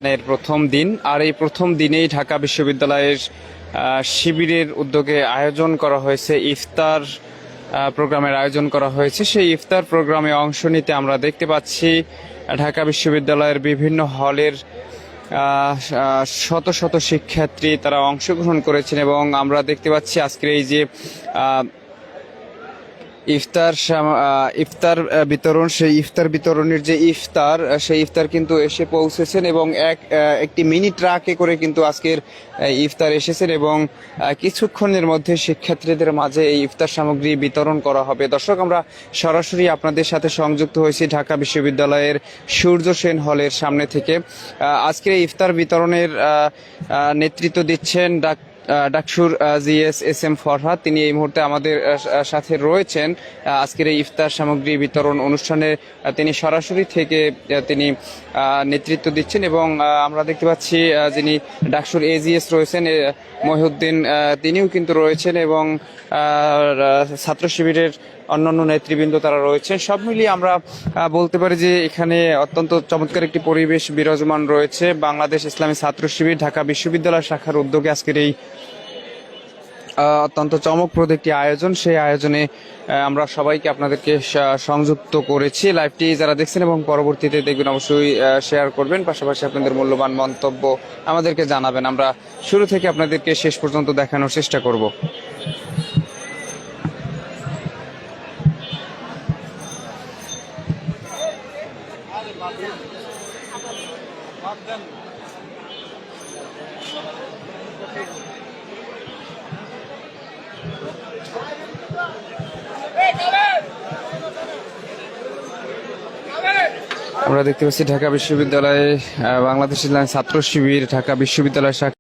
এর প্রথম দিন, আর এই প্রথম দিনেই ঢাকা বিশ্ববিদ্যালয়ের শিবিরের উদ্যোগে আয়োজন করা হয়েছে ইফতার প্রোগ্রামের আয়োজন করা হয়েছে। সেই ইফতার প্রোগ্রামে অংশ নিতে আমরা দেখতে পাচ্ছি ঢাকা বিশ্ববিদ্যালয়ের বিভিন্ন হলের শত শত শিক্ষার্থী তারা অংশগ্রহণ করেছেন এবং আমরা দেখতে পাচ্ছি আজকের এই যে ইফতার বিতরণ, সেই ইফতার বিতরণের যে সেই ইফতার কিন্তু এসে পৌঁছেছেন এবং একটি মিনি ট্রাকে করে কিন্তু আজকের ইফতার এসেছেন এবং কিছুক্ষণের মধ্যে শিক্ষার্থীদের মাঝে এই ইফতার সামগ্রী বিতরণ করা হবে। দর্শক, আমরা সরাসরি আপনাদের সাথে সংযুক্ত হয়েছি ঢাকা বিশ্ববিদ্যালয়ের সূর্য সেন হলের সামনে থেকে। আজকের এই ইফতার বিতরণের নেতৃত্ব দিচ্ছেন ডাকসুর জিএস এস এম ফরহাদ। তিনি এই মুহূর্তে আমাদের সাথে রয়েছেন। আজকের এই ইফতার সামগ্রী বিতরণ অনুষ্ঠানে তিনি সরাসরি থেকে তিনি নেতৃত্ব দিচ্ছেন এবং আমরা দেখতে পাচ্ছি যিনি ডাকসুর এজিএস রয়েছেন মহিউদ্দিন, তিনিও কিন্তু রয়েছেন এবং ছাত্র শিবিরের অন্যান্য নেতৃবৃন্দ তারা রয়েছেন। সব মিলিয়ে আমরা বলতে পারি যে এখানে অত্যন্ত চমৎকার একটি পরিবেশ বিরাজমান রয়েছে। বাংলাদেশ ইসলামী ছাত্র শিবির ঢাকা বিশ্ববিদ্যালয় শাখার উদ্যোগে আজকের এই অত্যন্ত চমকপ্রদ একটি আয়োজন, সেই আয়োজনে আমরা সবাইকে আপনাদেরকে সংযুক্ত করেছি। লাইভটি যারা দেখছেন এবং পরবর্তীতে দেখবেন অবশ্যই শেয়ার করবেন, পাশাপাশি আপনাদের মূল্যবান মন্তব্য আমাদেরকে জানাবেন। আমরা শুরু থেকে আপনাদেরকে শেষ পর্যন্ত দেখানোর চেষ্টা করব। আমরা দেখতে পাচ্ছি ঢাকা বিশ্ববিদ্যালয়ে বাংলাদেশ ইসলামী ছাত্র শিবির ঢাকা বিশ্ববিদ্যালয় শাখা